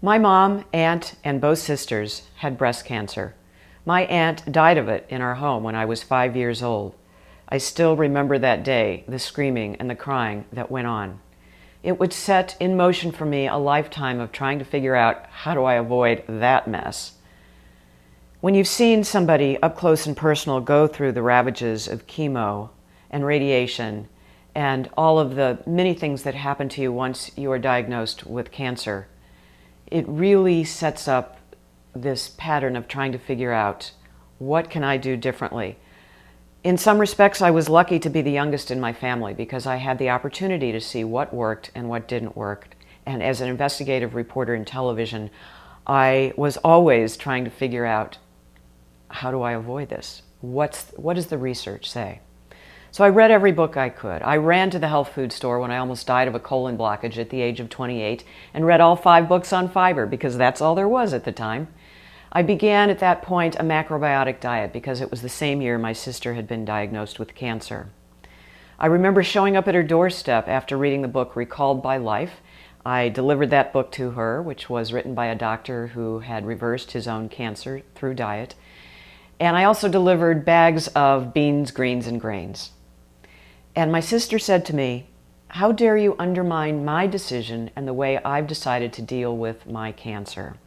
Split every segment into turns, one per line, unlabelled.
My mom, aunt, and both sisters had breast cancer. My aunt died of it in our home when I was 5 years old. I still remember that day, the screaming and the crying that went on. It would set in motion for me a lifetime of trying to figure out how do I avoid that mess. When you've seen somebody up close and personal go through the ravages of chemo and radiation and all of the many things that happen to you once you are diagnosed with cancer, it really sets up this pattern of trying to figure out what can I do differently. In some respects, I was lucky to be the youngest in my family because I had the opportunity to see what worked and what didn't work. And as an investigative reporter in television, I was always trying to figure out, how do I avoid this? What does the research say? So I read every book I could. I ran to the health food store when I almost died of a colon blockage at the age of 28 and read all 5 books on fiber because that's all there was at the time. I began at that point a macrobiotic diet because it was the same year my sister had been diagnosed with cancer. I remember showing up at her doorstep after reading the book Recalled by Life. I delivered that book to her, which was written by a doctor who had reversed his own cancer through diet. And I also delivered bags of beans, greens, and grains. And my sister said to me, "How dare you undermine my decision and the way I've decided to deal with my cancer?"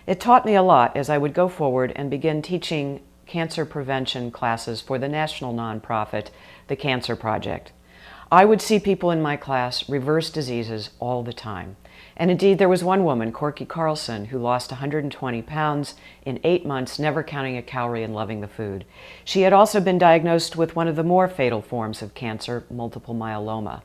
It taught me a lot as I would go forward and begin teaching cancer prevention classes for the national nonprofit, the Cancer Project. I would see people in my class reverse diseases all the time. And indeed, there was one woman, Corky Carlson, who lost 120 pounds in 8 months, never counting a calorie and loving the food. She had also been diagnosed with one of the more fatal forms of cancer, multiple myeloma.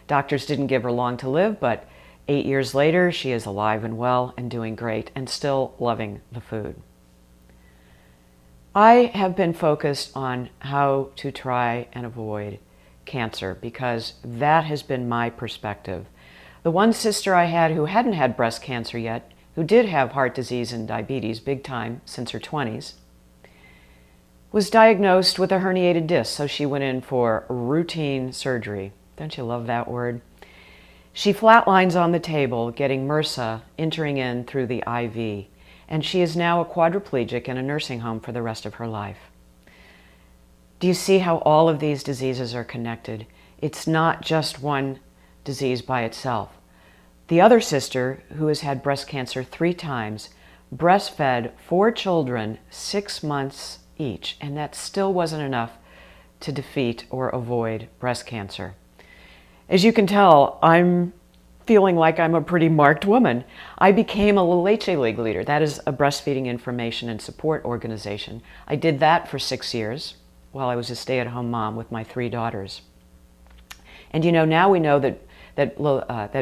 Doctors didn't give her long to live, but 8 years later, she is alive and well and doing great and still loving the food. I have been focused on how to try and avoid cancer because that has been my perspective. The one sister I had who hadn't had breast cancer yet, who did have heart disease and diabetes big time since her 20s, was diagnosed with a herniated disc, so she went in for routine surgery. Don't you love that word? She flatlines on the table, getting MRSA entering in through the IV, and she is now a quadriplegic in a nursing home for the rest of her life. Do you see how all of these diseases are connected? It's not just one disease by itself. The other sister, who has had breast cancer 3 times, breastfed 4 children 6 months each, and that still wasn't enough to defeat or avoid breast cancer. As you can tell, I'm feeling like I'm a pretty marked woman. I became a La Leche League leader. That is a breastfeeding information and support organization. I did that for 6 years while I was a stay-at-home mom with my 3 daughters. And you know, now we know that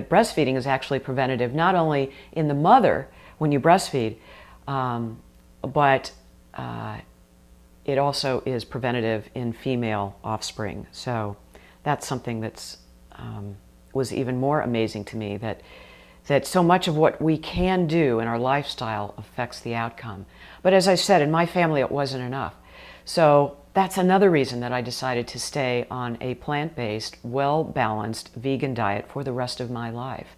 breastfeeding is actually preventative, not only in the mother when you breastfeed, but it also is preventative in female offspring. So that's something that's was even more amazing to me, that so much of what we can do in our lifestyle affects the outcome. But as I said, in my family it wasn't enough. So that's another reason that I decided to stay on a plant-based, well-balanced vegan diet for the rest of my life.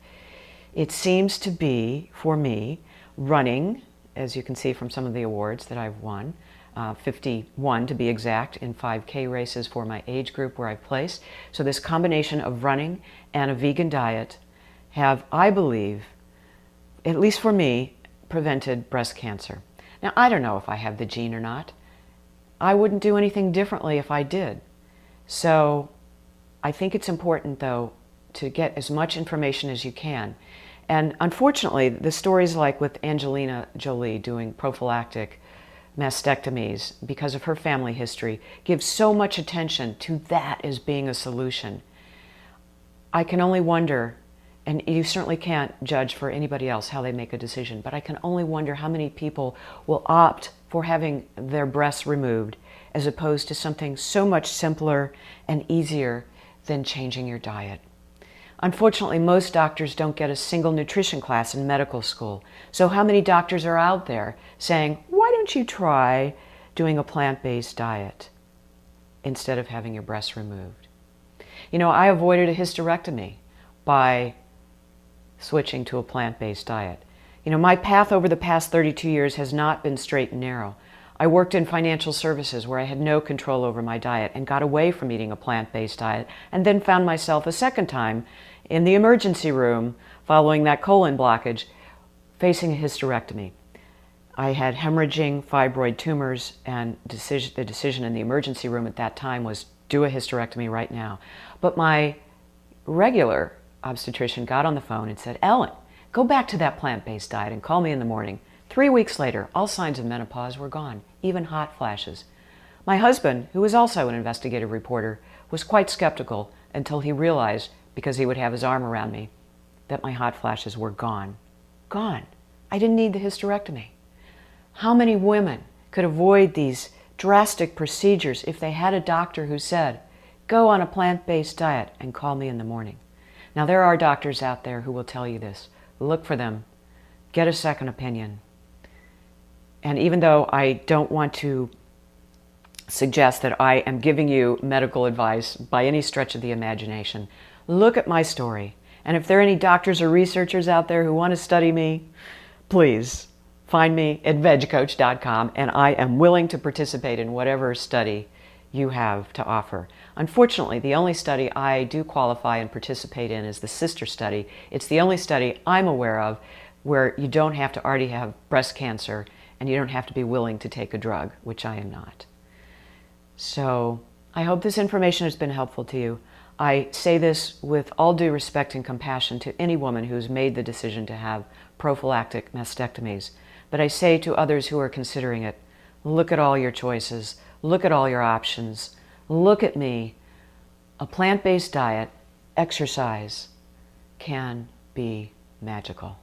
It seems to be, for me, running, as you can see from some of the awards that I've won, 51 to be exact, in 5K races for my age group where I've placed. So this combination of running and a vegan diet have, I believe, at least for me, prevented breast cancer. Now, I don't know if I have the gene or not. I wouldn't do anything differently if I did. So I think it's important, though, to get as much information as you can. And unfortunately, the stories like with Angelina Jolie doing prophylactic mastectomies because of her family history give so much attention to that as being a solution. I can only wonder, and you certainly can't judge for anybody else how they make a decision, but I can only wonder how many people will opt for having their breasts removed as opposed to something so much simpler and easier than changing your diet. Unfortunately, most doctors don't get a single nutrition class in medical school. So how many doctors are out there saying, why don't you try doing a plant-based diet instead of having your breasts removed? You know, I avoided a hysterectomy by switching to a plant-based diet. You know, my path over the past 32 years has not been straight and narrow. I worked in financial services where I had no control over my diet and got away from eating a plant-based diet, and then found myself a second time in the emergency room following that colon blockage, facing a hysterectomy. I had hemorrhaging fibroid tumors, and the decision in the emergency room at that time was do a hysterectomy right now. But my regular obstetrician got on the phone and said, Ellen, go back to that plant-based diet and call me in the morning. 3 weeks later, all signs of menopause were gone, even hot flashes. My husband, who was also an investigative reporter, was quite skeptical until he realized, because he would have his arm around me, that my hot flashes were gone. Gone. I didn't need the hysterectomy. How many women could avoid these drastic procedures if they had a doctor who said, go on a plant-based diet and call me in the morning? Now, there are doctors out there who will tell you this. Look for them. Get a second opinion. And even though I don't want to suggest that I am giving you medical advice by any stretch of the imagination, look at my story. And if there are any doctors or researchers out there who want to study me, please find me at vegcoach.com, and I am willing to participate in whatever study you have to offer. Unfortunately, the only study I do qualify and participate in is the sister study. It's the only study I'm aware of where you don't have to already have breast cancer and you don't have to be willing to take a drug, which I am not. So I hope this information has been helpful to you. I say this with all due respect and compassion to any woman who's made the decision to have prophylactic mastectomies. But I say to others who are considering it, look at all your choices, look at all your options, look at me. A plant-based diet, exercise, can be magical.